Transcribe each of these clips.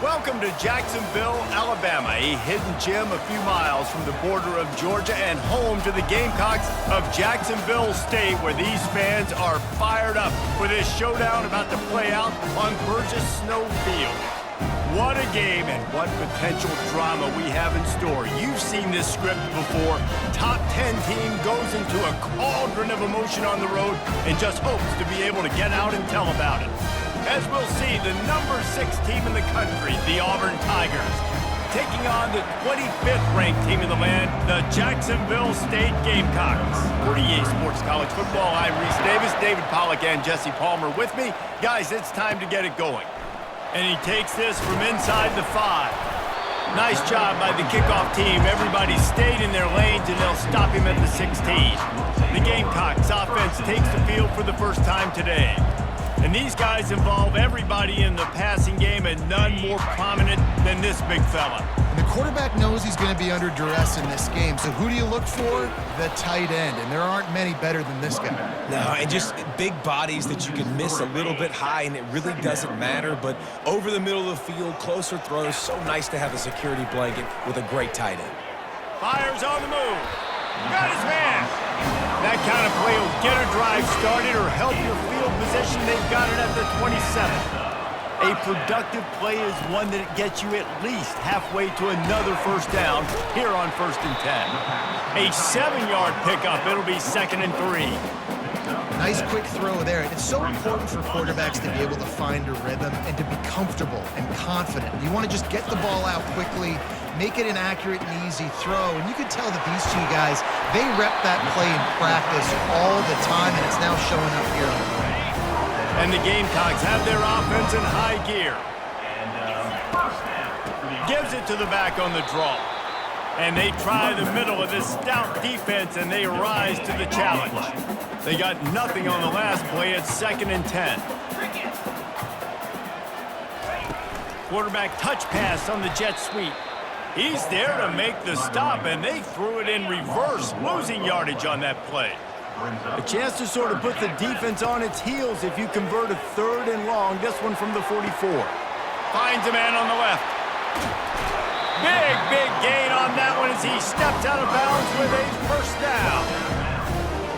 Welcome to Jacksonville, Alabama, a hidden gem a few miles from the border of Georgia and home to the Gamecocks of Jacksonville State, where these fans are fired up for this showdown about to play out on Burgess Snow Field. What a game and what potential drama we have in store. You've seen this script before. Top 10 team goes into a cauldron of emotion on the road and just hopes to be able to get out and tell about it. As we'll see, the number 6 team in the country, the Auburn Tigers, taking on the 25th ranked team in the land, the Jacksonville State Gamecocks. 48 Sports College Football, I'm Reese Davis, David Pollack and Jesse Palmer with me. Guys, it's time to get it going. And he takes this from inside the 5. Nice job by the kickoff team. Everybody stayed in their lanes, and they'll stop him at the 16. The Gamecocks offense takes the field for the first time today. And these guys involve everybody in the passing game, and none more prominent than this big fella. The quarterback knows he's going to be under duress in this game, so who do you look for? The tight end, and there aren't many better than this guy. No, and just big bodies that you can miss a little bit high, and it really doesn't matter, but over the middle of the field, closer throws, so nice to have a security blanket with a great tight end. Fires on the move. Got his man. That kind of play will get a drive started or help your field position. They've got it at the 27. A productive play is one that gets you at least halfway to another first down here on 1st and 10. A 7-yard pickup. It'll be 2nd and 3. Nice quick throw there. It's so important for quarterbacks to be able to find a rhythm and to be comfortable and confident. You want to just get the ball out quickly, make it an accurate and easy throw. And you can tell that these two guys, they rep that play in practice all the time, and it's now showing up here on the play. And the Gamecocks have their offense in high gear. Gives it to the back on the draw. And they try the middle of this stout defense, and they rise to the challenge. They got nothing on the last play. It's 2nd and 10. Quarterback touch pass on the jet sweep. He's there to make the stop, and they threw it in reverse, losing yardage on that play. A chance to sort of put the defense on its heels if you convert a 3rd and long. This one from the 44. Finds a man on the left. Big gain on that one as he steps out of bounds with a first down.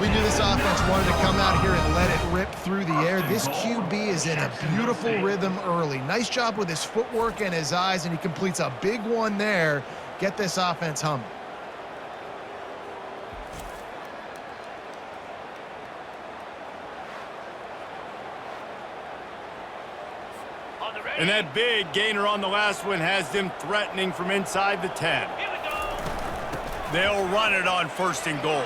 We knew this offense wanted to come out here and let it rip through the air. This QB is in a beautiful rhythm early. Nice job with his footwork and his eyes, and he completes a big one there. Get this offense humming. And that big gainer on the last one has them threatening from inside the 10. They'll run it on 1st and goal.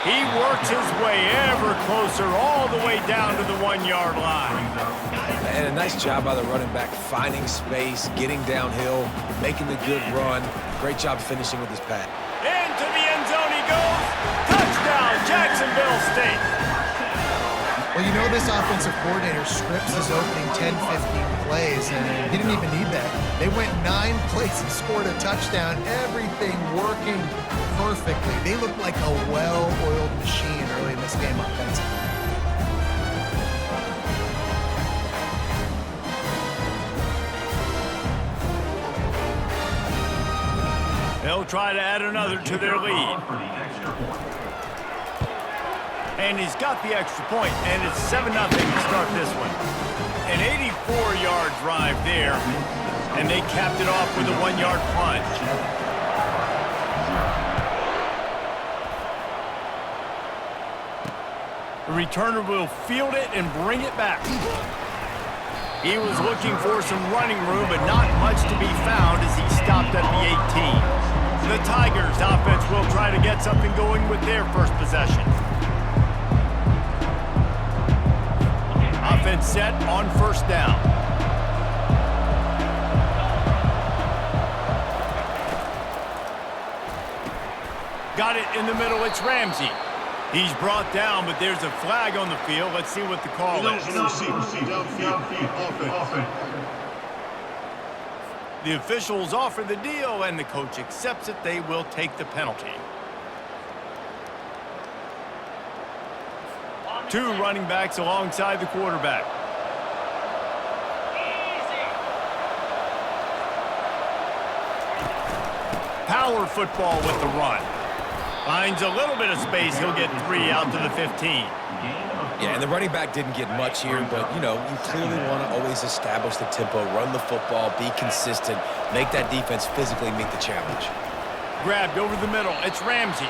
He works his way ever closer all the way down to the 1-yard line. And a nice job by the running back, finding space, getting downhill, making the good run. Great job finishing with his pad. Into the end zone he goes. Touchdown, Jacksonville State. Well, you know this offensive coordinator scripts his opening 10, 15 plays, and he didn't even need that. They went 9 plays and scored a touchdown, everything working perfectly. They looked like a well-oiled machine early in this game offensively. They'll try to add another to their lead. And he's got the extra point, and it's 7-0 to start this one. An 84-yard drive there, and they capped it off with a 1-yard plunge. The returner will field it and bring it back. He was looking for some running room, but not much to be found as he stopped at the 18. The Tigers offense will try to get something going with their first possession. Offense set on 1st down. Got it in the middle. It's Ramsey. He's brought down, but there's a flag on the field. Let's see what the call is. The officials offer the deal, and the coach accepts it. They will take the penalty. 2 running backs alongside the quarterback. power football with the run. Finds a little bit of space. He'll get 3 out to the 15. Yeah, and the running back didn't get much here, but, you know, you clearly want to always establish the tempo, run the football, be consistent, make that defense physically meet the challenge. Grabbed over the middle. It's Ramsey.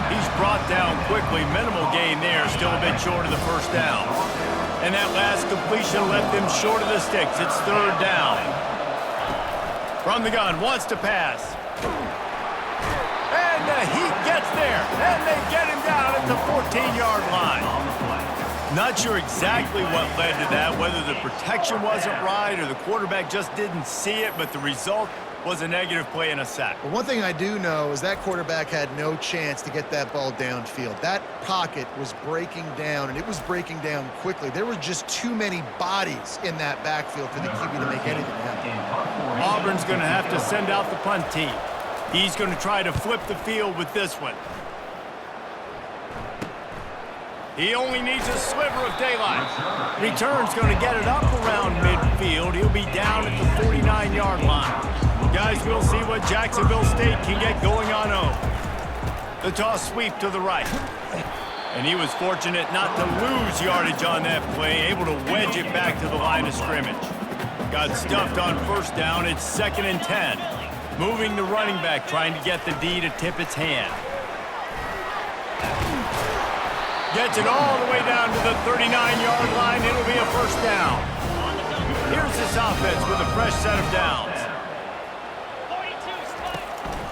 He's brought down quickly. Minimal gain there. Still a bit short of the first down. And that last completion left him short of the sticks. It's 3rd down. From the gun. Wants to pass. And he gets there. And they get him down at the 14-yard line. Not sure exactly what led to that, whether the protection wasn't right or the quarterback just didn't see it, but the result was a negative play and a sack. But one thing I do know is that quarterback had no chance to get that ball downfield. That pocket was breaking down, and it was breaking down quickly. There were just too many bodies in that backfield for the QB to make anything happen. Auburn's going to have to send out the punt team. He's going to try to flip the field with this one. He only needs a sliver of daylight. Return's going to get it up around midfield. He'll be down at the 49-yard line. Guys, we'll see what Jacksonville State can get going on O. The toss sweep to the right. And he was fortunate not to lose yardage on that play, able to wedge it back to the line of scrimmage. Got stuffed on first down. It's 2nd and 10. Moving the running back, trying to get the D to tip its hand. Gets it all the way down to the 39-yard line. It'll be a first down. Here's this offense with a fresh set of downs.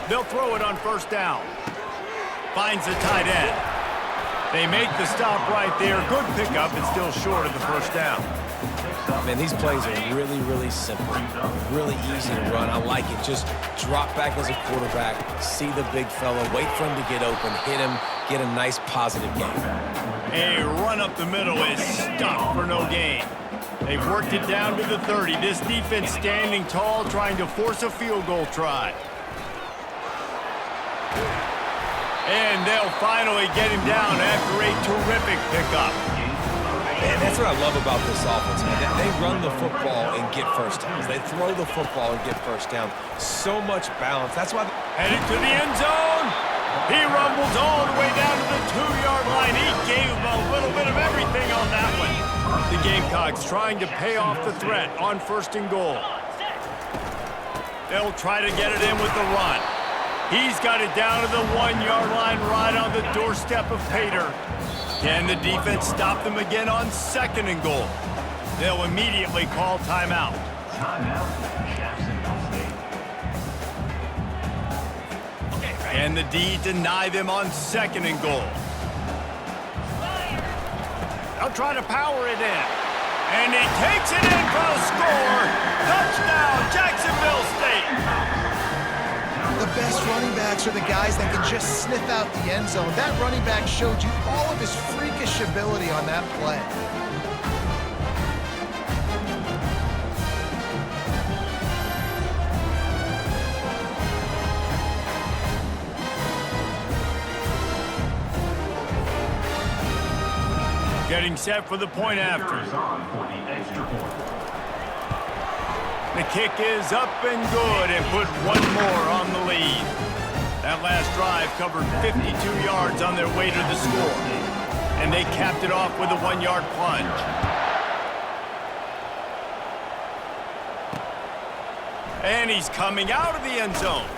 They'll throw it on first down. Finds the tight end. They make the stop right there. Good pickup, but still short of the first down. Man, these plays are really, really simple. Really easy to run. I like it. Just drop back as a quarterback, see the big fella, wait for him to get open, hit him, get a nice positive gain. A run up the middle is stuck for no gain. They've worked it down to the 30. This defense standing tall, trying to force a field goal try. And they'll finally get him down after a terrific pickup. And that's what I love about this offense, man. They run the football and get first downs. They throw the football and get first down. So much balance. That's why. Headed to the end zone. He rumbles all the way down to the 2-yard line. He gave him a little bit of everything on that one. The Gamecocks trying to pay off the threat on 1st and goal. They'll try to get it in with the run. He's got it down to the 1-yard line right on the doorstep of Pater. Can the defense stop them again on 2nd and goal? They'll immediately call timeout. Can the D deny them on 2nd and goal? They'll try to power it in. And he takes it in for a score. Touchdown, Jacksonville State. The best running backs are the guys that can just sniff out the end zone. That running back showed you all of his freakish ability on that play. Getting set for the point after. The kick is up and good and put one more on the lead. That last drive covered 52 yards on their way to the score. And they capped it off with a 1-yard plunge. And he's coming out of the end zone.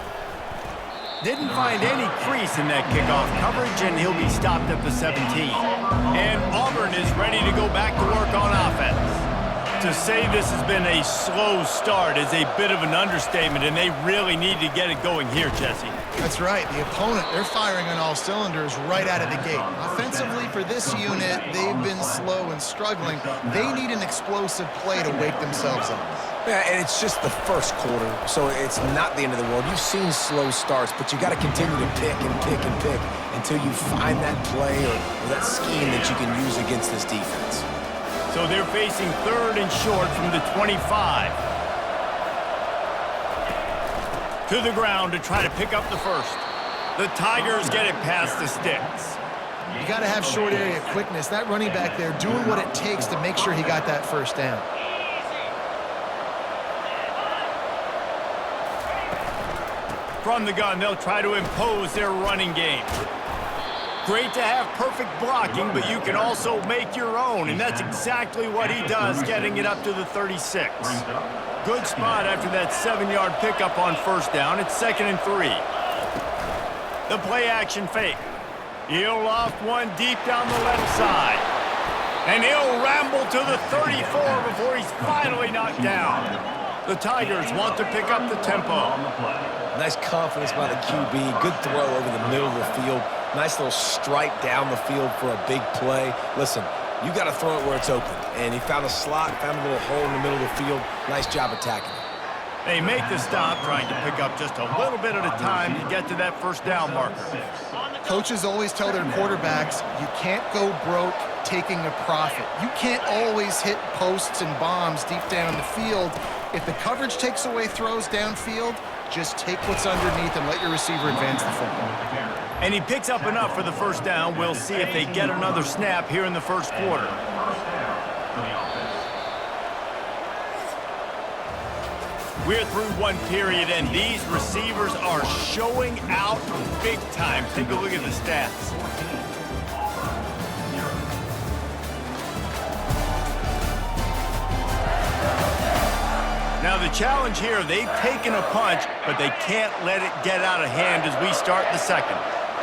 Didn't find any crease in that kickoff coverage, and he'll be stopped at the 17. And Auburn is ready to go back to work on offense. To say this has been a slow start is a bit of an understatement, and they really need to get it going here, Jesse. That's right. The opponent, they're firing on all cylinders right out of the gate. Offensively, for this unit, they've been slow and struggling. They need an explosive play to wake themselves up. Yeah, and it's just the first quarter, so it's not the end of the world. You've seen slow starts, but you got to continue to pick and pick and pick until you find that play or that scheme that you can use against this defense. So they're facing 3rd and short from the 25. To the ground to try to pick up the first. The Tigers get it past the sticks. You got to have short area quickness. That running back there doing what it takes to make sure he got that first down. From the gun, they'll try to impose their running game. Great to have perfect blocking, but you can also make your own, and that's exactly what he does, getting it up to the 36. Good spot after that 7-yard pickup on first down. It's 2nd and 3. The play-action fake. He'll loft one deep down the left side. And he'll ramble to the 34 before he's finally knocked down. The Tigers want to pick up the tempo. Nice confidence by the QB. Good throw over the middle of the field. Nice little stripe down the field for a big play. Listen, you got to throw it where it's open. And he found a slot, found a little hole in the middle of the field. Nice job attacking it. They make the stop, trying to pick up just a little bit at a time to get to that first down marker. Coaches always tell their quarterbacks, you can't go broke taking a profit. You can't always hit posts and bombs deep down the field. If the coverage takes away throws downfield, just take what's underneath and let your receiver advance the football. And he picks up enough for the first down. We'll see if they get another snap here in the first quarter. We're through one period, and these receivers are showing out big time. Take a look at the stats. Now the challenge here, they've taken a punch, but they can't let it get out of hand as we start the second.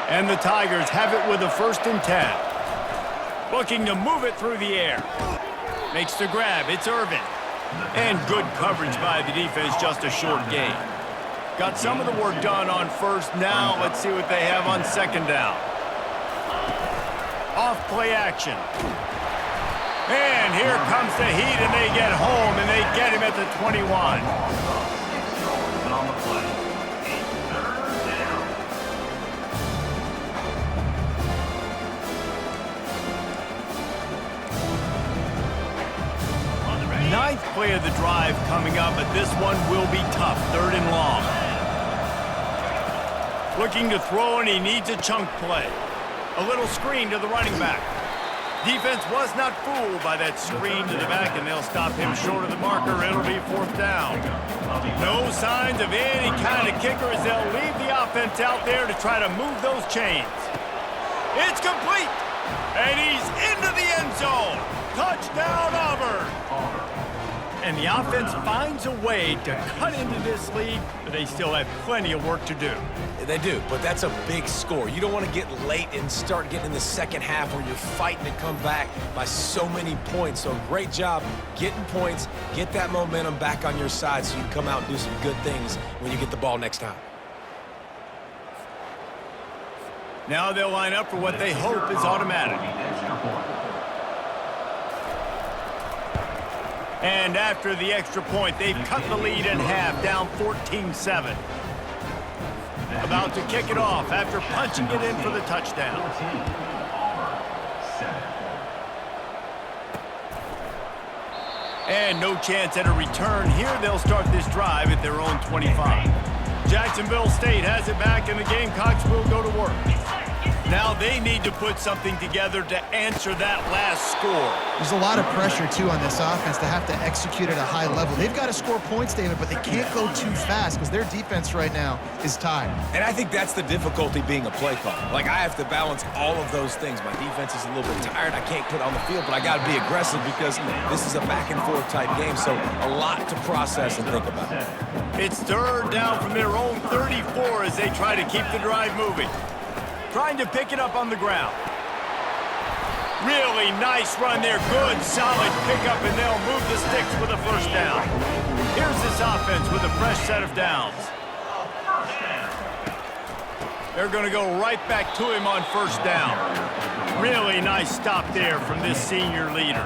And the Tigers have it with a 1st and 10. Looking to move it through the air. Makes the grab, it's Irvin. And good coverage by the defense, just a short gain. Got some of the work done on first. Now let's see what they have on 2nd down. Off play action. And here comes the heat, and they get home, and they get him at the 21. On the play, 3rd down. 9th play of the drive coming up, but this one will be tough. 3rd and long. Looking to throw, and he needs a chunk play. A little screen to the running back. Defense was not fooled by that screen to the back, and they'll stop him short of the marker. It'll be 4th down. No signs of any kind of kicker as they'll leave the offense out there to try to move those chains. It's complete, and he's into the end zone. Touchdown, Auburn. And the offense finds a way to cut into this lead, but they still have plenty of work to do. They do, but that's a big score. You don't want to get late and start getting in the second half where you're fighting to come back by so many points. So great job getting points, get that momentum back on your side so you can come out and do some good things when you get the ball next time. Now they'll line up for what they hope is automatic. And after the extra point, they've cut the lead in half, down 14-7. About to kick it off after punching it in for the touchdown. And no chance at a return here. They'll start this drive at their own 25. Jacksonville State has it back, and the Gamecocks will go to work. Now they need to put something together to answer that last score. There's a lot of pressure, too, on this offense to have to execute at a high level. They've got to score points, David, but they can't go too fast because their defense right now is tired. And I think that's the difficulty being a play caller. Like, I have to balance all of those things. My defense is a little bit tired. I can't put it on the field, but I got to be aggressive because this is a back-and-forth type game, so a lot to process and think about. It's 3rd down from their own 34 as they try to keep the drive moving. Trying to pick it up on the ground. Really nice run there. Good, solid pickup, and they'll move the sticks with a 1st down. Here's this offense with a fresh set of downs. They're going to go right back to him on 1st down. Really nice stop there from this senior leader.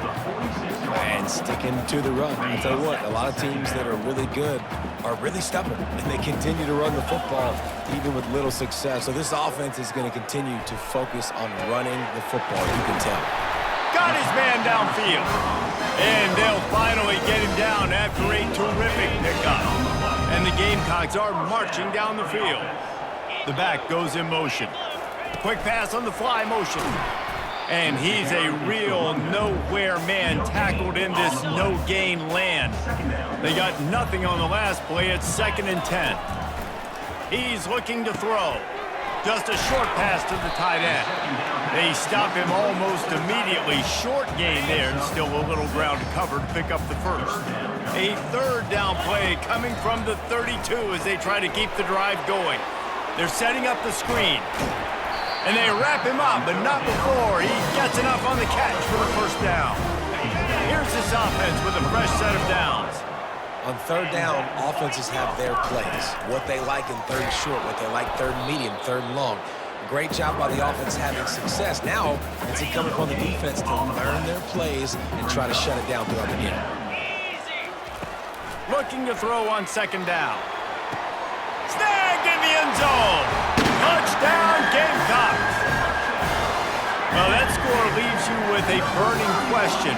And sticking to the run. I tell you what, a lot of teams that are really good are really stubborn, and they continue to run the football even with little success. So this offense is going to continue to focus on running the football, you can tell. Got his man downfield. And they'll finally get him down after a terrific pickup. And the Gamecocks are marching down the field. The back goes in motion. Quick pass on the fly motion. And he's a real nowhere man tackled in this no-gain land. They got nothing on the last play. It's 2nd and 10. He's looking to throw. Just a short pass to the tight end. They stop him almost immediately. Short gain there, and still a little ground to cover to pick up the first. A third down play coming from the 32 as they try to keep the drive going. They're setting up the screen. And they wrap him up, but not before he gets enough on the catch for the first down. Here's this offense with a fresh set of downs. On third down, offenses have their plays. What they like in third and short, what they like third and medium, third and long. Great job by the offense having success. Now, it's incumbent upon the defense to learn their plays and try to shut it down throughout the game. Looking to throw on second down. Snagged in the end zone. Touchdown, Gamecocks. Well, that score leaves you with a burning question.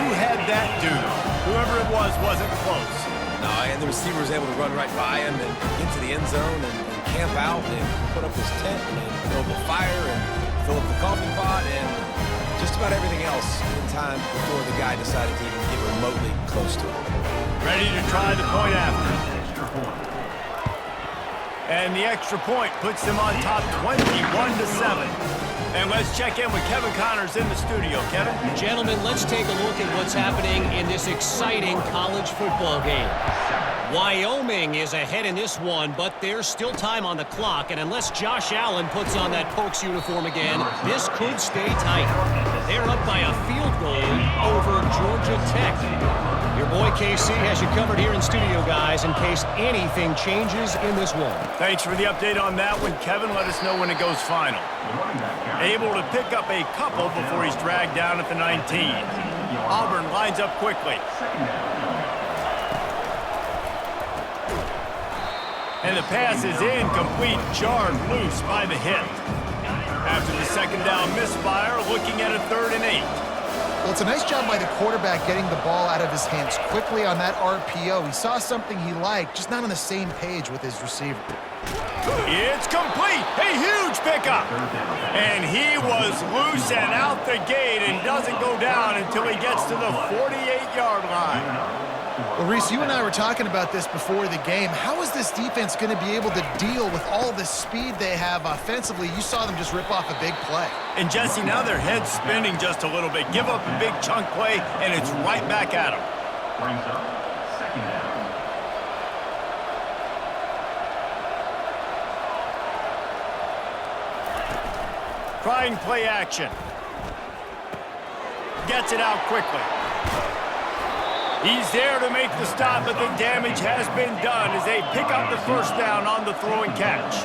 Who had that dude? Whoever it was wasn't close. No, and the receiver was able to run right by him and get to the end zone and camp out and put up his tent and build the fire and fill up the coffee pot and just about everything else in time before the guy decided to even get remotely close to him. Ready to try the point after. And the extra point puts them on top 21-7. And let's check in with Kevin Connors in the studio. Kevin? Gentlemen, let's take a look at what's happening in this exciting college football game. Wyoming is ahead in this one, but there's still time on the clock, and unless Josh Allen puts on that Pokes uniform again, this could stay tight. They're up by a field goal over Georgia Tech. Your boy KC has you covered here in studio, guys, in case anything changes in this one. Thanks for the update on that one, Kevin. Let us know when it goes final. Able to pick up a couple before he's dragged down at the 19. Auburn lines up quickly. And the pass is incomplete, jarred loose by the hit. After the second down misfire, looking at a 3rd and 8. Well, it's a nice job by the quarterback getting the ball out of his hands quickly on that RPO. He saw something he liked, just not on the same page with his receiver. It's complete. A huge pickup. And he was loose and out the gate and doesn't go down until he gets to the 48-yard line. Well, Reese, you and I were talking about this before the game. How is this defense going to be able to deal with all the speed they have offensively? You saw them just rip off a big play. And, Jesse, now their head's spinning just a little bit. Give up a big chunk play, and it's right back at them. Brings up second down. Trying play action. Gets it out quickly. He's there to make the stop, but the damage has been done as they pick up the first down on the throw and catch.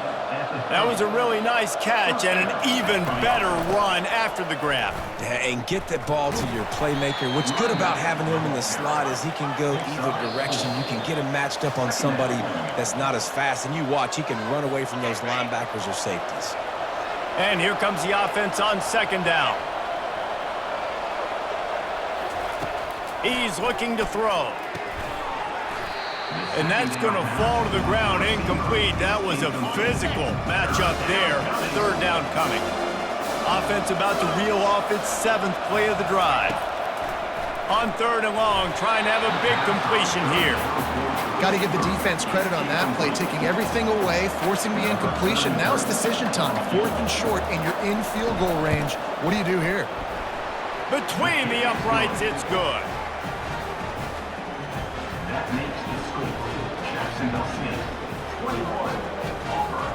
That was a really nice catch and an even better run after the grab. Yeah, and get the ball to your playmaker. What's good about having him in the slot is he can go either direction. You can get him matched up on somebody that's not as fast, and you watch, he can run away from those linebackers or safeties. And here comes the offense on second down. He's looking to throw. And that's going to fall to the ground incomplete. That was a physical matchup there. 3rd down coming. Offense about to reel off its 7th play of the drive. On 3rd and long, trying to have a big completion here. Got to give the defense credit on that play, taking everything away, forcing the incompletion. Now it's decision time. 4th and short, and you're in field goal range. What do you do here? Between the uprights, it's good. That makes the score. Jacksonville Smith, 21. Auburn,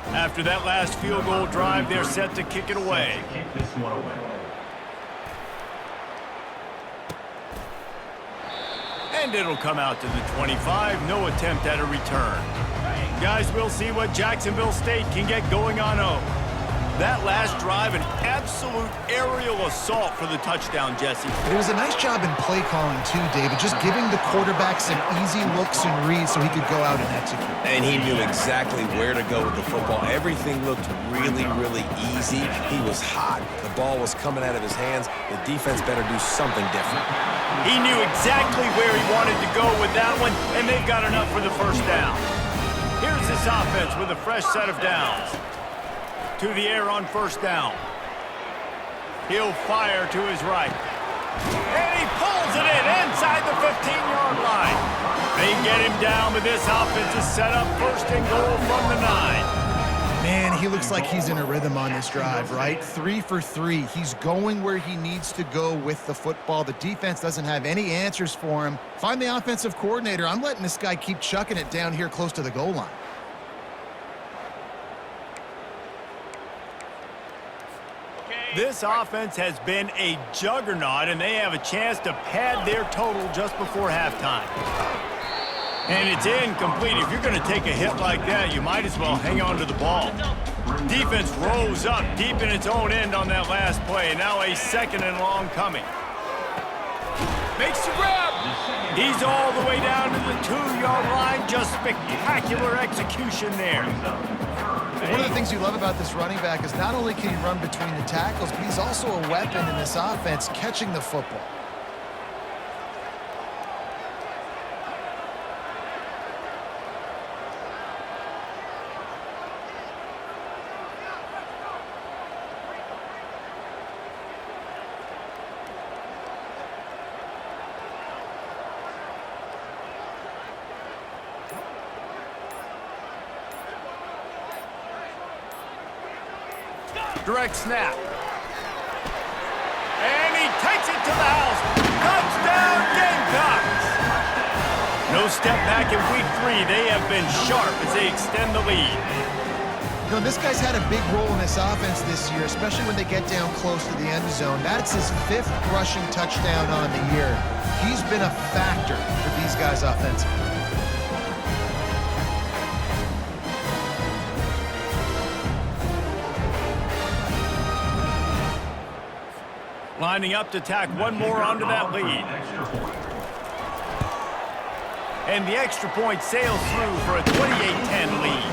10. After that last field goal drive, they're set to kick it away. Kick this one away. And it'll come out to the 25. No attempt at a return. Guys, we'll see what Jacksonville State can get going on 0. That last drive, an absolute aerial assault for the touchdown, Jesse. But it was a nice job in play calling too, David, just giving the quarterback some easy looks and reads so he could go out and execute. And he knew exactly where to go with the football. Everything looked really, really easy. He was hot. The ball was coming out of his hands. The defense better do something different. He knew exactly where he wanted to go with that one, and they've got enough for the first down. Here's this offense with a fresh set of downs. To the air on 1st down. He'll fire to his right. And he pulls it in inside the 15-yard line. They get him down, but this offense is set up first and goal from the 9. Man, he looks like he's in a rhythm on this drive, right? 3 for 3. He's going where he needs to go with the football. The defense doesn't have any answers for him. Find the offensive coordinator. I'm letting this guy keep chucking it down here close to the goal line. This offense has been a juggernaut, and they have a chance to pad their total just before halftime. And it's incomplete. If you're going to take a hit like that, you might as well hang on to the ball. Defense rose up deep in its own end on that last play. Now a 2nd and long coming. Makes the grab. He's all the way down to the 2-yard line. Just spectacular execution there. One of the things you love about this running back is not only can he run between the tackles, but he's also a weapon in this offense catching the football. Direct snap. And he takes it to the house. Touchdown, Gamecocks! No step back in week 3. They have been sharp as they extend the lead. You know, this guy's had a big role in this offense this year, especially when they get down close to the end zone. That's his 5th rushing touchdown on the year. He's been a factor for these guys offensively. Lining up to tack one more onto that lead. And the extra point sails through for a 28-10 lead.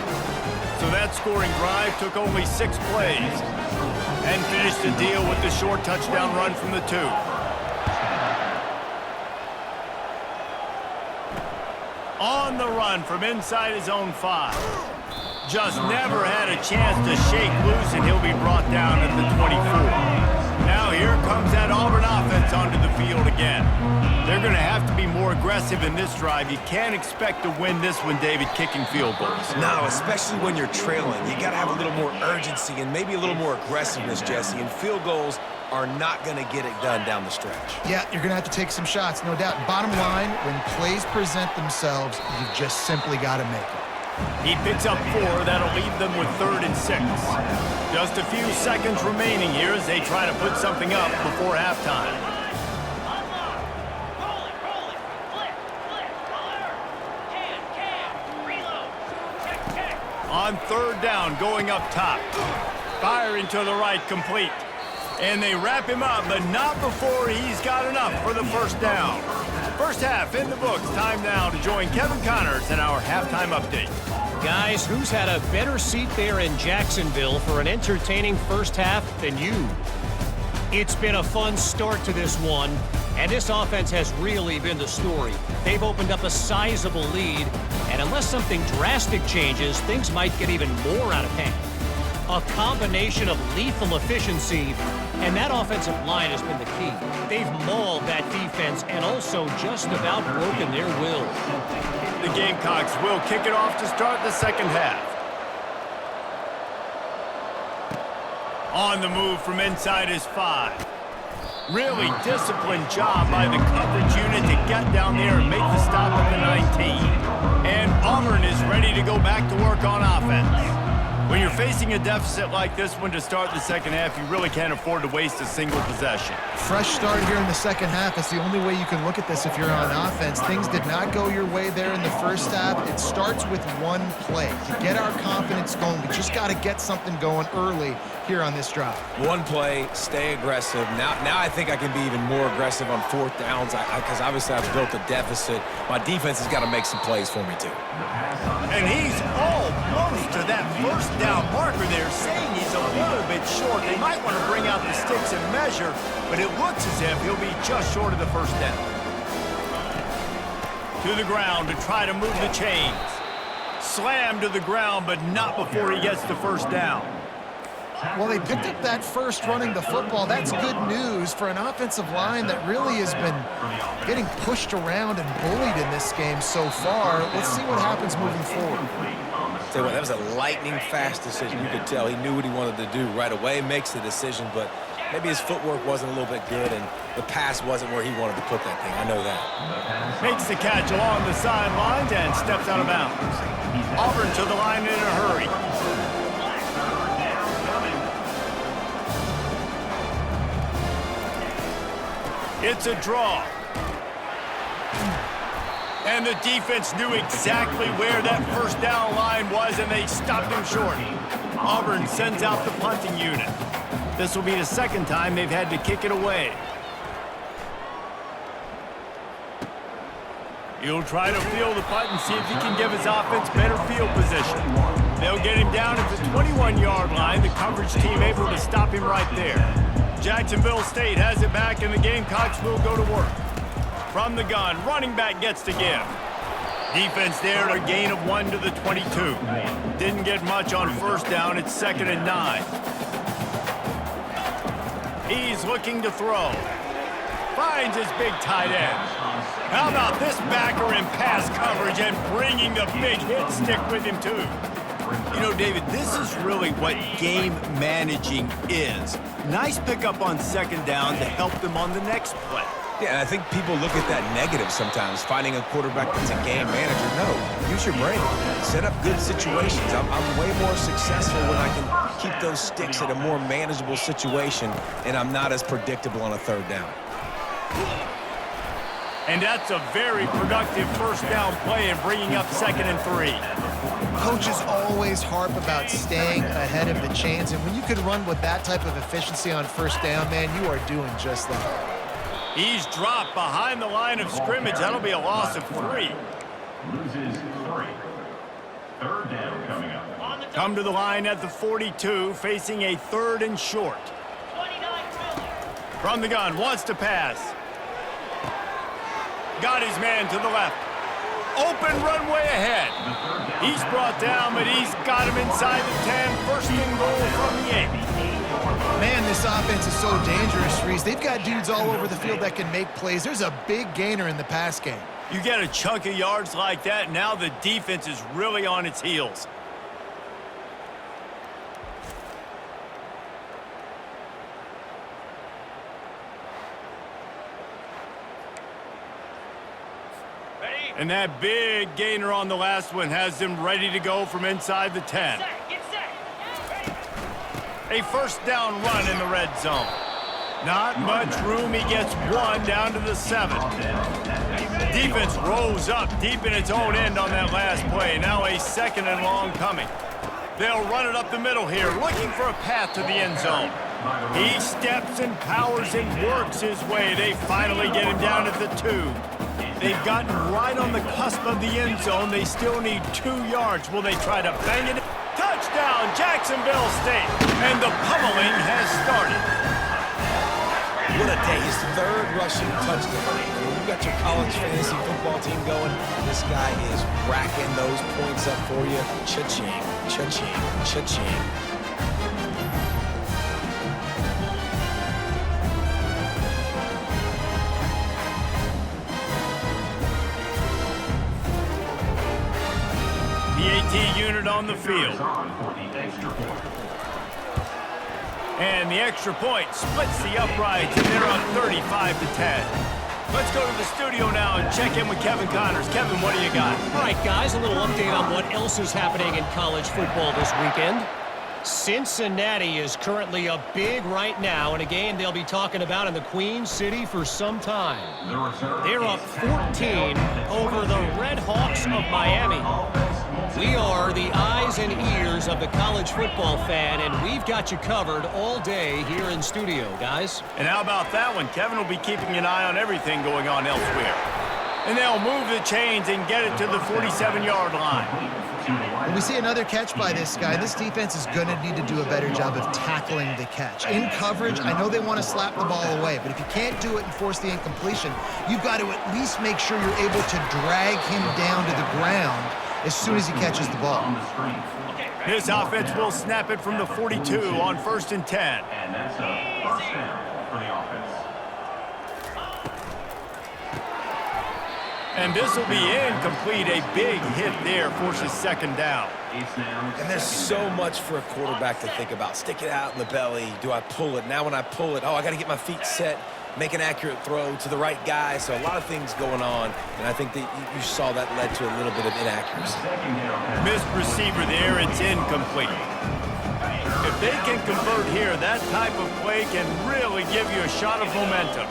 So that scoring drive took only 6 plays and finished the deal with the short touchdown run from the 2. On the run from inside his own 5. Just never had a chance to shake loose, and he'll be brought down at the 24. Now here comes that Auburn offense onto the field again. They're going to have to be more aggressive in this drive. You can't expect to win this one, David, kicking field goals. No, especially when you're trailing. You got to have a little more urgency and maybe a little more aggressiveness, Jesse. And field goals are not going to get it done down the stretch. Yeah, you're going to have to take some shots, no doubt. Bottom line, when plays present themselves, you've just simply got to make it. He picks up 4. That'll leave them with 3rd and 6. Just a few seconds remaining here as they try to put something up before halftime. On 3rd down, going up top. Firing to the right, complete. And they wrap him up, but not before he's got enough for the 1st down. First half in the books. Time now to join Kevin Connors in our halftime update. Guys, who's had a better seat there in Jacksonville for an entertaining first half than you? It's been a fun start to this one, and this offense has really been the story. They've opened up a sizable lead, and unless something drastic changes, things might get even more out of hand. A combination of lethal efficiency, and that offensive line has been the key. They've mauled that defense and also just about broken their will. The Gamecocks will kick it off to start the second half. On the move from inside his 5. Really disciplined job by the coverage unit to get down there and make the stop at the 19. And Auburn is ready to go back to work on offense. When you're facing a deficit like this one to start the second half, you really can't afford to waste a single possession. Fresh start here in the second half. It's the only way you can look at this if you're on offense. Things did not go your way there in the first half. It starts with one play. To get our confidence going, we just got to get something going early here on this drive. One play, stay aggressive. Now I think I can be even more aggressive on 4th downs because obviously I've built a deficit. My defense has got to make some plays for me too. And he's almost to that 1st down marker there, saying he's a little bit short. They might want to bring out the sticks and measure, but it looks as if he'll be just short of the 1st down. To the ground to try to move the chains. Slammed to the ground, but not before he gets the 1st down. Well, they picked up that first running the football. That's good news for an offensive line that really has been getting pushed around and bullied in this game so far. Let's see what happens moving forward. Tell you what, that was a lightning-fast decision. You could tell he knew what he wanted to do right away, makes the decision, but maybe his footwork wasn't a little bit good, and the pass wasn't where he wanted to put that thing. I know that. Makes the catch along the sidelines and steps out of bounds. Auburn to the line in a hurry. It's a draw. And the defense knew exactly where that first down line was, and they stopped him short. Auburn sends out the punting unit. This will be the second time they've had to kick it away. He'll try to field the punt and see if he can give his offense better field position. They'll get him down at the 21-yard line. The coverage team able to stop him right there. Jacksonville State has it back, and the Gamecocks will go to work. From the gun, running back gets to give. Defense there, a gain of 1 to the 22. Didn't get much on first down. It's 2nd and 9. He's looking to throw. Finds his big tight end. How about this backer in pass coverage and bringing the big hit stick with him, too? You know, David, this is really what game managing is. Nice pickup on 2nd down to help them on the next play. Yeah, and I think people look at that negative sometimes, finding a quarterback that's a game manager. No, use your brain. Set up good situations. I'm way more successful when I can keep those sticks at a more manageable situation, and I'm not as predictable on a 3rd down. And that's a very productive first down play and bringing up 2nd and 3. Coaches always harp about staying ahead of the chains, and when you can run with that type of efficiency on first down, man, you are doing just that. He's dropped behind the line of scrimmage. That'll be a loss of 3. Loses 3. 3rd down coming up. Come to the line at the 42, facing a 3rd and short. From the gun, wants to pass. Got his man to the left. Open runway ahead. He's brought down, but he's got him inside the 10. First and goal from the 8. Man, this offense is so dangerous, Reese. They've got dudes all over the field that can make plays. There's a big gainer in the pass game. You get a chunk of yards like that, now the defense is really on its heels. And that big gainer on the last one has them ready to go from inside the 10. A first down run in the red zone. Not much room. He gets 1 down to the 7. Defense rose up deep in its own end on that last play. Now a 2nd and long coming. They'll run it up the middle here, looking for a path to the end zone. He steps and powers and works his way. They finally get him down at the 2. They've gotten right on the cusp of the end zone. They still need 2 yards. Will they try to bang it? Touchdown, Jacksonville State. And the pummeling has started. What a day. His 3rd rushing touchdown. When you got your college fantasy football team going, this guy is racking those points up for you. Cha-ching, cha-ching, cha-ching. The AT unit on the field. And the extra point splits the uprights, and they're up 35 to 10. Let's go to the studio now and check in with Kevin Connors. Kevin, what do you got? All right, guys, a little update on what else is happening in college football this weekend. Cincinnati is currently up big right now in a game they'll be talking about in the Queen City for some time. They're up 14 over the Red Hawks of Miami. We are the eyes and ears of the college football fan, and we've got you covered all day here in studio, guys. And how about that one? Kevin will be keeping an eye on everything going on elsewhere. And they'll move the chains and get it to the 47-yard line. When we see another catch by this guy, this defense is going to need to do a better job of tackling the catch. In coverage, I know they want to slap the ball away, but if you can't do it and force the incompletion, you've got to at least make sure you're able to drag him down to the ground as soon as he catches the ball. On the screen. This offense will snap it from the 42 on 1st and 10. And that's a first down for the offense. And this will be incomplete. A big hit there forces 2nd down. And there's so much for a quarterback to think about. Stick it out in the belly. Do I pull it? Now when I pull it, oh, I got to get my feet set, make an accurate throw to the right guy. So a lot of things going on, and I think that you saw that led to a little bit of inaccuracy. Missed receiver there. It's incomplete. If they can convert here, that type of play can really give you a shot of momentum.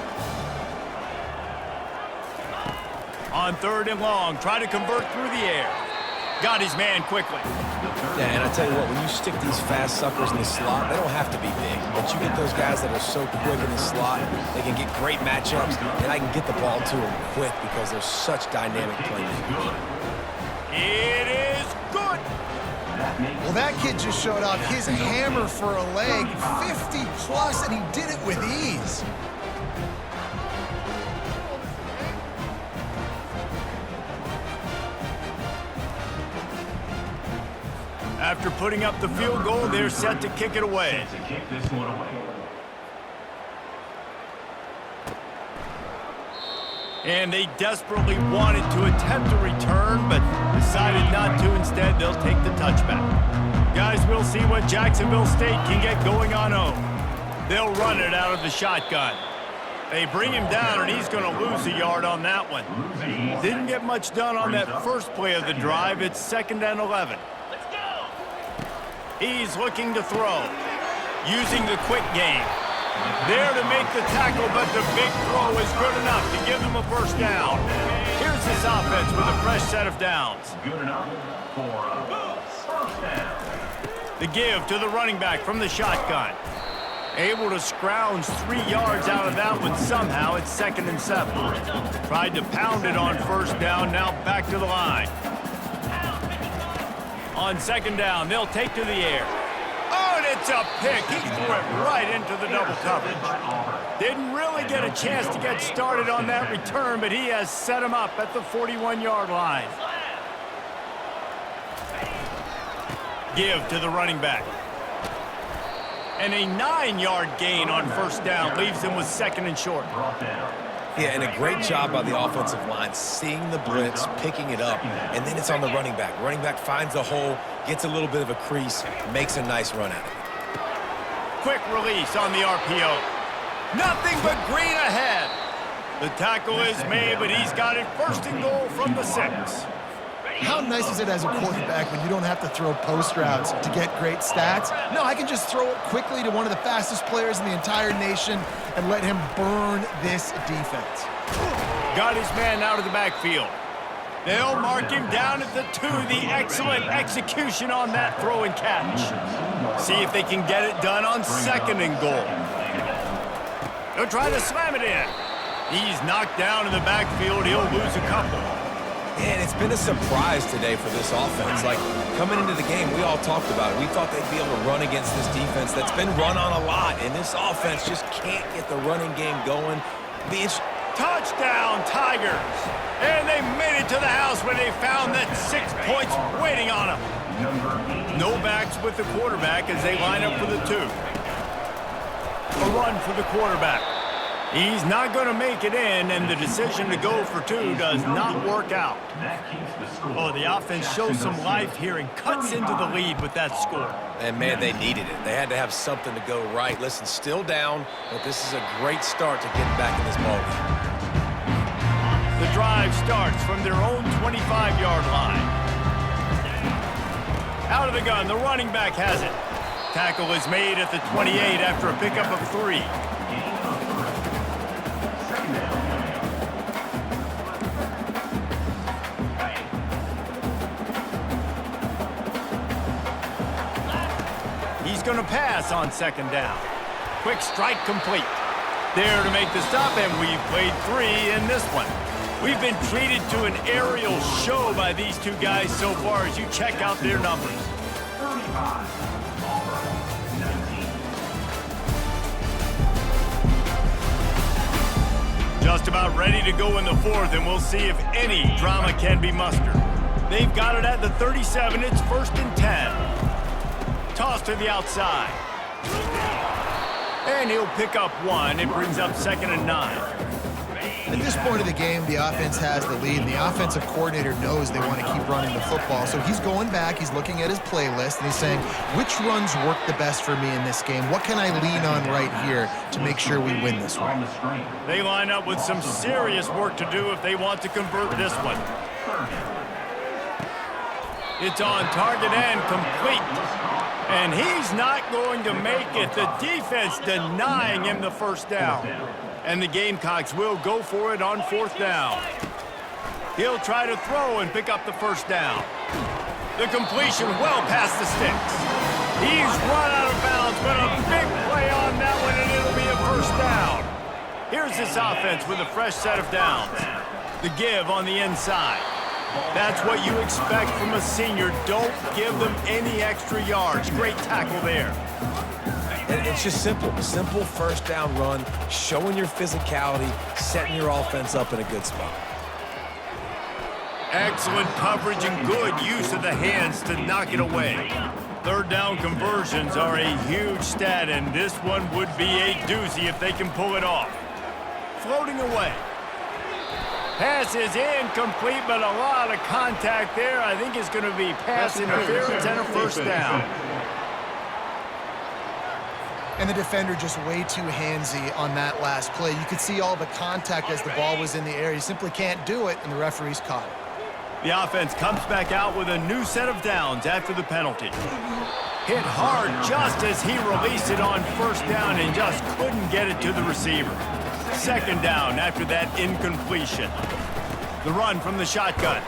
On 3rd and long, try to convert through the air. Got his man quickly. Yeah, and I tell you what, when you stick these fast suckers in the slot, they don't have to be big. But you get those guys that are so quick in the slot, they can get great matchups, and I can get the ball to them quick because they're such dynamic playmakers. It is good. Well, that kid just showed off his hammer for a leg, 50 plus, and he did it with ease. After putting up the field goal, they're set to kick it away. To kick this one away. And they desperately wanted to attempt a return, but decided not to. Instead, they'll take the touchback. Guys, we'll see what Jacksonville State can get going on home. They'll run it out of the shotgun. They bring him down, and he's going to lose a yard on that one. Didn't get much done on that first play of the drive. It's 2nd and 11. He's looking to throw, using the quick game. There to make the tackle, but the big throw is good enough to give them a first down. Here's this offense with a fresh set of downs. Good enough for a first down. The give to the running back from the shotgun. Able to scrounge 3 yards out of that one somehow. It's 2nd and 7. Tried to pound it on first down, now back to the line. On 2nd down, they'll take to the air. Oh, and it's a pick. He threw it right into the double coverage. Didn't really get a chance to get started on that return, but he has set him up at the 41-yard line. Give to the running back. And a 9-yard gain on first down leaves him with 2nd and short. Yeah, and a great job by the offensive line, seeing the blitz, picking it up, and then it's on the running back. Running back finds a hole, gets a little bit of a crease, makes a nice run at it. Quick release on the RPO. Nothing but green ahead. The tackle is made, but he's got it 1st and goal from the 6. How nice is it as a quarterback when you don't have to throw post routes to get great stats? No, I can just throw it quickly to one of the fastest players in the entire nation and let him burn this defense. Got his man out of the backfield. They'll mark him down at the 2. The excellent execution on that throw and catch. See if they can get it done on 2nd and goal. They'll try to slam it in. He's knocked down in the backfield. He'll lose a couple. And it's been a surprise today for this offense. Like, coming into the game, we all talked about it. We thought they'd be able to run against this defense that's been run on a lot, and this offense just can't get the running game going. Touchdown, Tigers! And they made it to the house where they found that 6 points waiting on them. No backs with the quarterback as they line up for the 2. A run for the quarterback. He's not going to make it in, and the decision to go for 2 does not work out. Oh, the offense shows some life here and cuts into the lead with that score. And, man, they needed it. They had to have something to go right. Listen, still down, but this is a great start to getting back in this ballgame. The drive starts from their own 25-yard line. Out of the gun, the running back has it. Tackle is made at the 28 after a pickup of 3. Going to pass on 2nd down. Quick strike complete. There to make the stop, and we've played 3 in this one. We've been treated to an aerial show by these 2 guys so far as you check out their numbers. 35, Auburn, 19. Just about ready to go in the 4th, and we'll see if any drama can be mustered. They've got it at the 37. It's 1st and 10. Toss to the outside. And he'll pick up one. It brings up 2nd and 9. At this point of the game, the offense has the lead, and the offensive coordinator knows they want to keep running the football. So he's going back, he's looking at his playlist, and he's saying, which runs work the best for me in this game? What can I lean on right here to make sure we win this one? They line up with some serious work to do if they want to convert this one. It's on target and complete. And he's not going to make it. The defense denying him the first down. And the Gamecocks will go for it on 4th down. He'll try to throw and pick up the first down. The completion well past the sticks. He's run out of bounds, but a big play on that one, and it'll be a first down. Here's this offense with a fresh set of downs. The give on the inside. That's what you expect from a senior. Don't give them any extra yards. Great tackle there. And it's just simple. Simple first down run, showing your physicality, setting your offense up in a good spot. Excellent coverage and good use of the hands to knock it away. 3rd down conversions are a huge stat, and this one would be a doozy if they can pull it off. Floating away. Pass is incomplete, but a lot of contact there. I think it's going to be pass interference and a first down. And the defender just way too handsy on that last play. You could see all the contact as the ball was in the air. You simply can't do it, and the referee's caught it. The offense comes back out with a new set of downs after the penalty. Hit hard just as he released it on 1st down and just couldn't get it to the receiver. 2nd down after that incompletion. The run from the shotgun.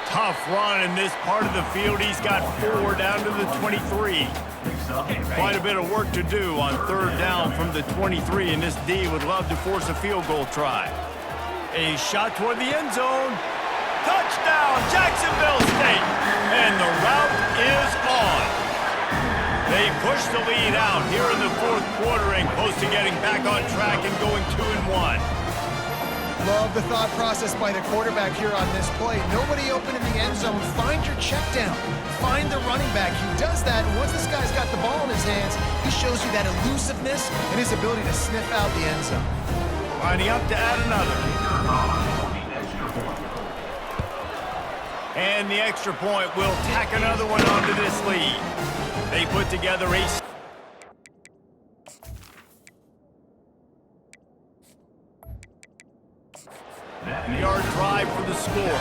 Tough run in this part of the field. He's got 4 down to the 23. Quite a bit of work to do on 3rd down from the 23, and this D would love to force a field goal try. A shot toward the end zone. Touchdown, Jacksonville State! And the route is on. They push the lead out here in the 4th quarter and close to getting back on track and going 2-1. Love the thought process by the quarterback here on this play. Nobody open in the end zone. Find your check down. Find the running back. He does that, and once this guy's got the ball in his hands, he shows you that elusiveness and his ability to sniff out the end zone. Lining up to add another. And the extra point will tack another one onto this lead. They put together a yard drive for the score.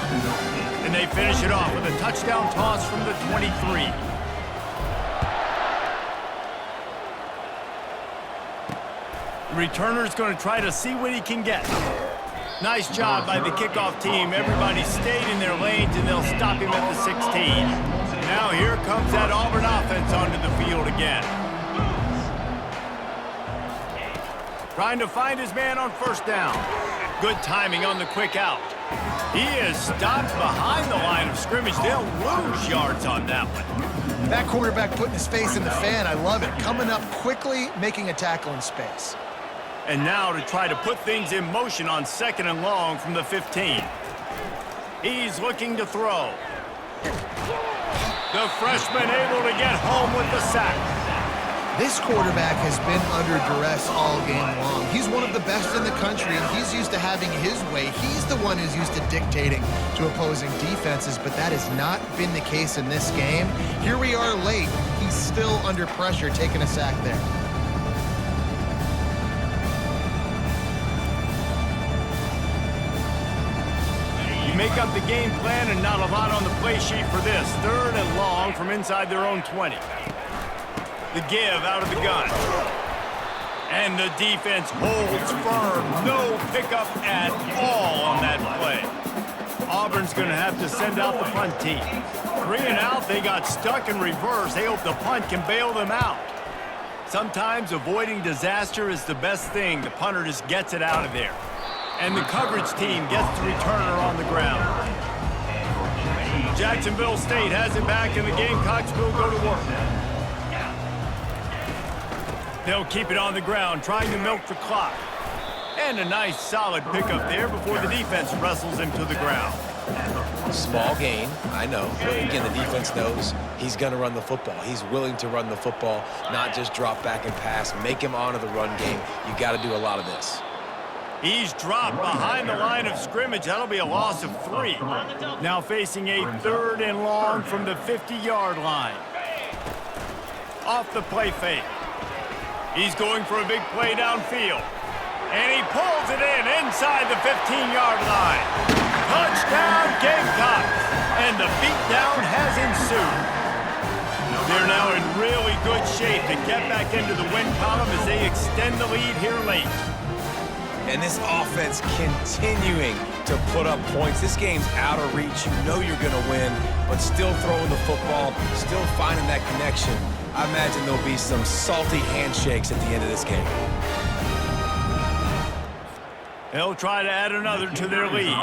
And they finish it off with a touchdown toss from the 23. The returner's going to try to see what he can get. Nice job by the kickoff team. Everybody stayed in their lanes, and they'll stop him at the 16. Now here comes that Auburn offense onto the field again. Trying to find his man on 1st down. Good timing on the quick out. He is stopped behind the line of scrimmage. They'll lose yards on that one. That quarterback putting his face in the fan, I love it. Coming up quickly, making a tackle in space. And now to try to put things in motion on 2nd and long from the 15. He's looking to throw. The freshman able to get home with the sack. This quarterback has been under duress all game long. He's one of the best in the country, and he's used to having his way. He's the one who's used to dictating to opposing defenses, but that has not been the case in this game. Here we are late. He's still under pressure, taking a sack there. You make up the game plan and not a lot on the play sheet for this. 3rd and long from inside their own 20. The give out of the gun. And the defense holds firm. No pickup at all on that play. Auburn's going to have to send out the punt team. 3 and out, they got stuck in reverse. They hope the punt can bail them out. Sometimes avoiding disaster is the best thing. The punter just gets it out of there. And the coverage team gets the returner on the ground. Jacksonville State has it back, and the Gamecocks will go to work. They'll keep it on the ground, trying to milk the clock. And a nice, solid pickup there before the defense wrestles him to the ground. Small gain, I know. But again, the defense knows he's going to run the football. He's willing to run the football, not just drop back and pass. Make him honor the run game. You got to do a lot of this. He's dropped behind the line of scrimmage. That'll be a loss of 3. Now facing a 3rd and long from the 50-yard line. Off the play fake. He's going for a big play downfield. And he pulls it in inside the 15-yard line. Touchdown, Gamecocks. And the beatdown has ensued. They're now in really good shape to get back into the win column as they extend the lead here late. And this offense continuing to put up points. This game's out of reach. You know you're going to win, but still throwing the football, still finding that connection. I imagine there'll be some salty handshakes at the end of this game. They'll try to add another to their lead.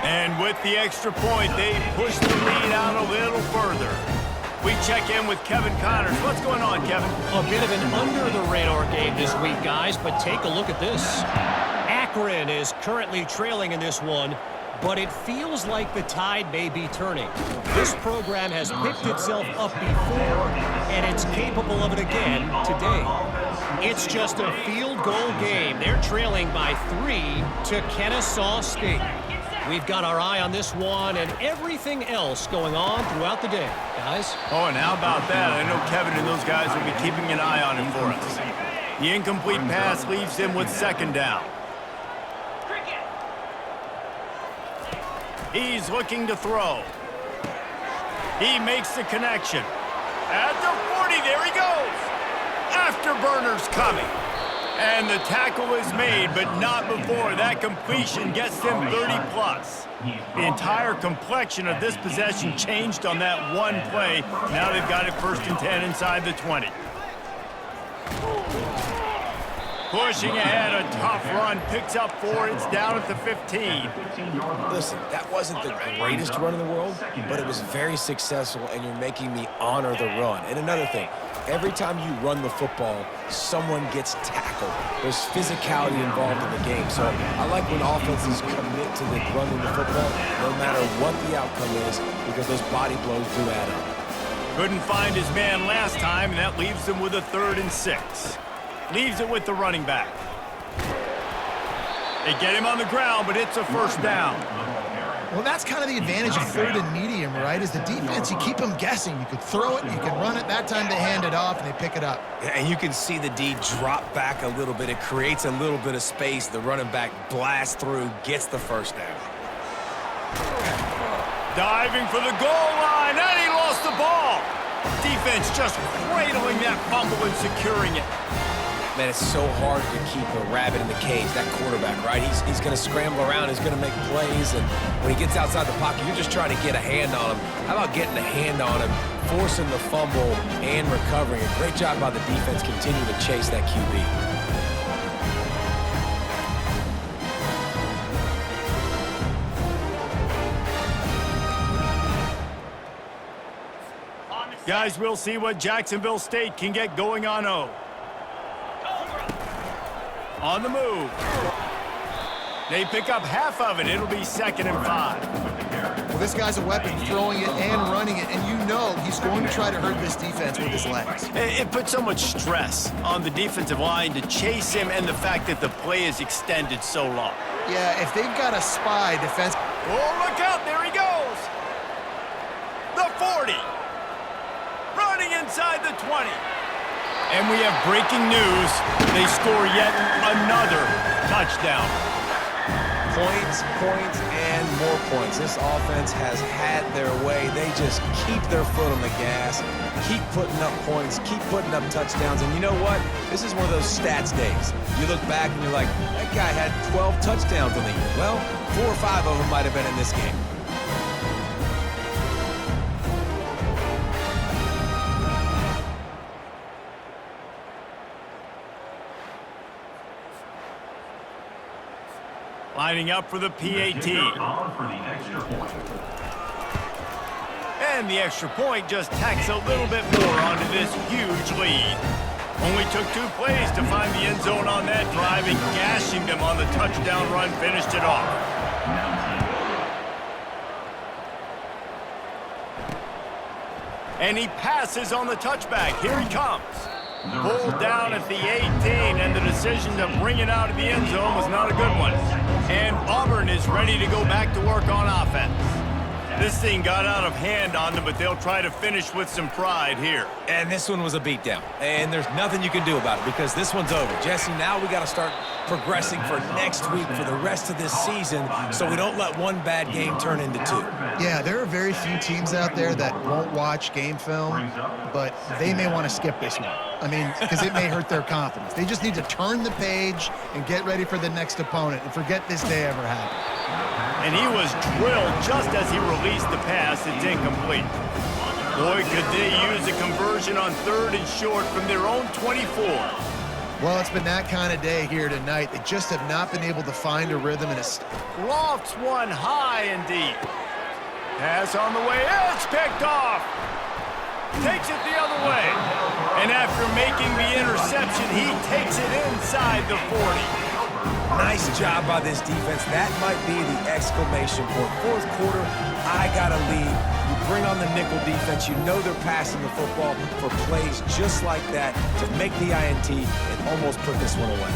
And with the extra point, they push the lead out a little further. We check in with Kevin Connors. What's going on, Kevin? A bit of an under-the-radar game this week, guys, but take a look at this. Akron is currently trailing in this one, but it feels like the tide may be turning. This program has picked itself up before, and it's capable of it again today. It's just a field goal game. They're trailing by 3 to Kennesaw State. We've got our eye on this one and everything else going on throughout the day, guys. Oh, and how about that? I know Kevin and those guys will be keeping an eye on him for us. The incomplete pass leaves him with 2nd down. He's looking to throw. He makes the connection. At the 40, there he goes. Afterburners coming. And the tackle is made, but not before. That completion gets them 30+. The entire complexion of this possession changed on that one play. Now they've got it 1st and 10 inside the 20. Pushing ahead, a tough run, picks up 4, it's down at the 15. Listen, that wasn't the greatest run in the world, but it was very successful, and you're making me honor the run. And another thing, every time you run the football, someone gets tackled. There's physicality involved in the game. So I like when offenses commit to the running the football, no matter what the outcome is, because those body blows do add up. Couldn't find his man last time, and that leaves them with a 3rd and 6. Leaves it with the running back. They get him on the ground, but it's a 1st down. Well, that's kind of the advantage of 3rd and medium, right? Is the defense, you keep them guessing. You could throw it, you can run it. That time they hand it off, and they pick it up. And you can see the D drop back a little bit. It creates a little bit of space. The running back blasts through, gets the 1st down. Diving for the goal line, and he lost the ball. Defense just cradling that fumble and securing it. Man, it's so hard to keep a rabbit in the cage, that quarterback, right? He's going to scramble around, he's going to make plays, and when he gets outside the pocket, you're just trying to get a hand on him. How about getting a hand on him, forcing the fumble, and recovering? A great job by the defense continuing to chase that QB. Guys, we'll see what Jacksonville State can get going on O. On the move. They pick up half of it. It'll be 2nd and 5. Well, this guy's a weapon, throwing it and running it, and you know he's going to try to hurt this defense with his legs. It puts so much stress on the defensive line to chase him and the fact that the play is extended so long. Yeah, if they've got a spy defense. Oh, look out. There he goes. The 40. Running inside the 20. And we have breaking news. They score yet another touchdown. Points, points, and more points. This offense has had their way. They just keep their foot on the gas, keep putting up points, keep putting up touchdowns. And you know what? This is one of those stats days. You look back and you're like, that guy had 12 touchdowns on the year. Well, 4 or 5 of them might have been in this game. Lining up for the PAT. And the extra point just tacks a little bit more onto this huge lead. Only took 2 plays to find the end zone on that drive, and gashing them on the touchdown run finished it off. And he passes on the touchback. Here he comes. Pulled down at the 18, and the decision to bring it out of the end zone was not a good one. And Auburn is ready to go back to work on offense. This thing got out of hand on them, but they'll try to finish with some pride here. And this one was a beatdown. And there's nothing you can do about it because this one's over. Jesse, now we got to start progressing for next week, for the rest of this season, so we don't let one bad game turn into 2. Yeah, there are very few teams out there that won't watch game film, but they may want to skip this one. I mean, because it may hurt their confidence. They just need to turn the page and get ready for the next opponent and forget this day ever happened. And he was drilled just as he released the pass. It's incomplete. Boy, could they use a conversion on 3rd and short from their own 24. Well, it's been that kind of day here tonight. They just have not been able to find a rhythm and Lofts one high and deep. Pass on the way. It's picked off. Takes it the other way. And after making the interception, he takes it inside the 40. Nice job by this defense. That might be the exclamation point. 4th quarter, I got to lead. You bring on the nickel defense. You know they're passing the football for plays just like that to make the INT and almost put this one away.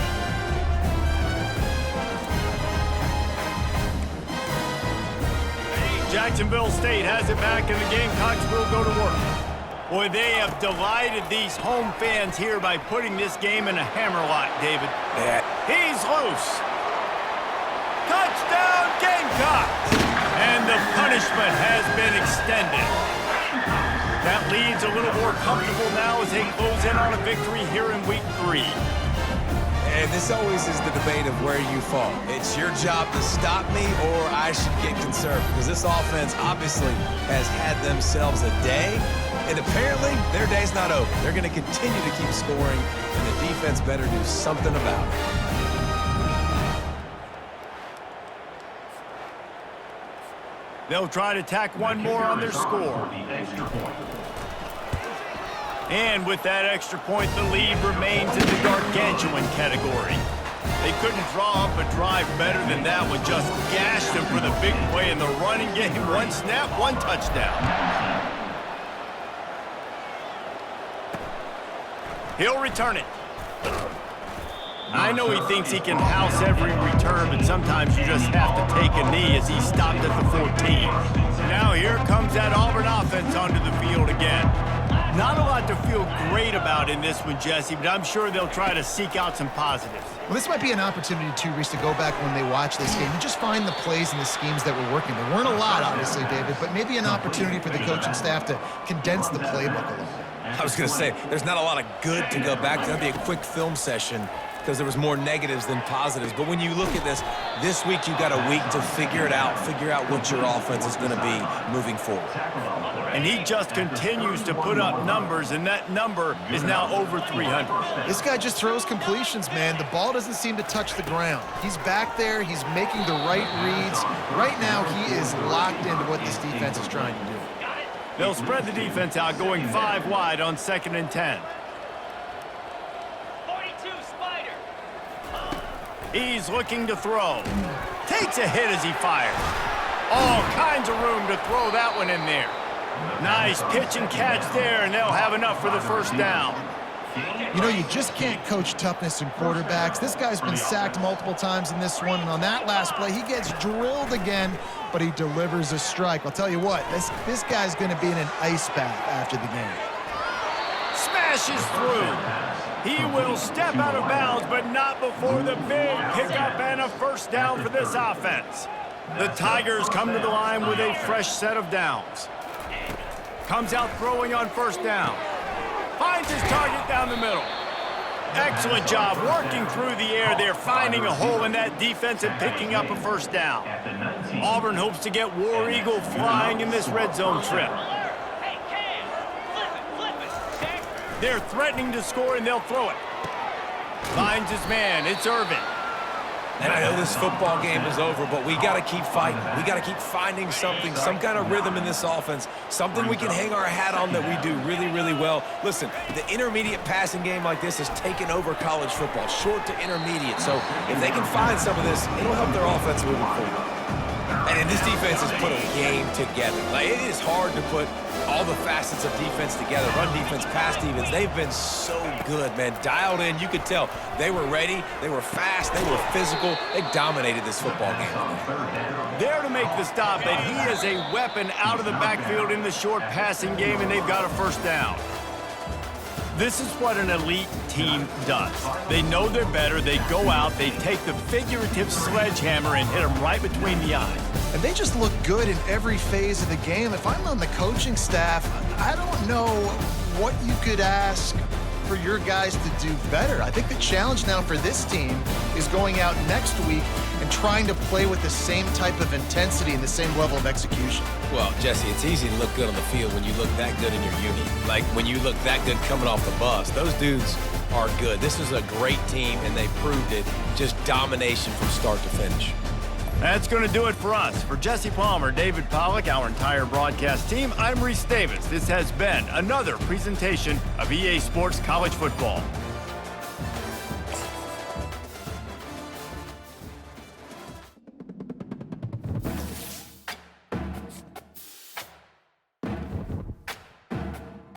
Jacksonville State has it back, and the Gamecocks will go to work. Boy, they have delighted these home fans here by putting this game in a hammerlock, David. Yeah. He's loose. Touchdown, Gamecocks! And the punishment has been extended. That lead's a little more comfortable now as they close in on a victory here in Week 3. And this always is the debate of where you fall. It's your job to stop me or I should get conservative. Because this offense obviously has had themselves a day. And apparently, their day's not over. They're going to continue to keep scoring, and the defense better do something about it. They'll try to tack one more on their score. And with that extra point, the lead remains in the gargantuan category. They couldn't draw up a drive better than that one. Just gashed them for the big play in the running game. 1 snap, 1 touchdown. He'll return it. I know he thinks he can house every return, but sometimes you just have to take a knee as he stopped at the 14. Now here comes that Auburn offense onto the field again. Not a lot to feel great about in this one, Jesse, but I'm sure they'll try to seek out some positives. Well, this might be an opportunity, too, Reese, to go back when they watch this game and just find the plays and the schemes that were working. There weren't a lot, obviously, David, but maybe an opportunity for the coaching staff to condense the playbook a little. I was going to say, there's not a lot of good to go back to. That'd be a quick film session because there was more negatives than positives. But when you look at this week you've got a week to figure it out, figure out what your offense is going to be moving forward. And he just continues to put up numbers, and that number is now over 300. This guy just throws completions, man. The ball doesn't seem to touch the ground. He's back there. He's making the right reads. Right now, he is locked into what this defense is trying to do. They'll spread the defense out, going 5 wide on 2nd and 10. 42 Spider. He's looking to throw. Takes a hit as he fires. All kinds of room to throw that one in there. Nice pitch and catch there, and they'll have enough for the first down. You know, you just can't coach toughness in quarterbacks. This guy's been sacked multiple times in this one, and on that last play, he gets drilled again, but he delivers a strike. I'll tell you what, this guy's going to be in an ice bath after the game. Smashes through. He will step out of bounds, but not before the big pickup and a first down for this offense. The Tigers come to the line with a fresh set of downs. Comes out throwing on first down. Finds his target down the middle. Excellent job working through the air there, finding a hole in that defense and picking up a first down. Auburn hopes to get War Eagle flying in this red zone trip. They're threatening to score, and they'll throw it. Finds his man. It's Irvin. And I know this football game is over, but we got to keep fighting. We got to keep finding something, some kind of rhythm in this offense, something we can hang our hat on that we do really, really well. Listen, the intermediate passing game like this has taken over college football, short to intermediate. So if they can find some of this, it'll help their offense moving forward. And this defense has put a game together. Like, it is hard to put all the facets of defense together. Run defense, pass defense. They've been so good, man. Dialed in. You could tell they were ready. They were fast. They were physical. They dominated this football game. There to make the stop, and he is a weapon out of the backfield in the short passing game, and they've got a first down. This is what an elite team does. They know they're better. They go out. They take the figurative sledgehammer and hit them right between the eyes. And they just look good in every phase of the game. If I'm on the coaching staff, I don't know what you could ask for your guys to do better. I think the challenge now for this team is going out next week and trying to play with the same type of intensity and the same level of execution. Well, Jesse, it's easy to look good on the field when you look that good in your uni. Like when you look that good coming off the bus. Those dudes are good. This is a great team, and they proved it. Just domination from start to finish. That's going to do it for us. For Jesse Palmer, David Pollack, our entire broadcast team, I'm Reese Davis. This has been another presentation of EA Sports College Football.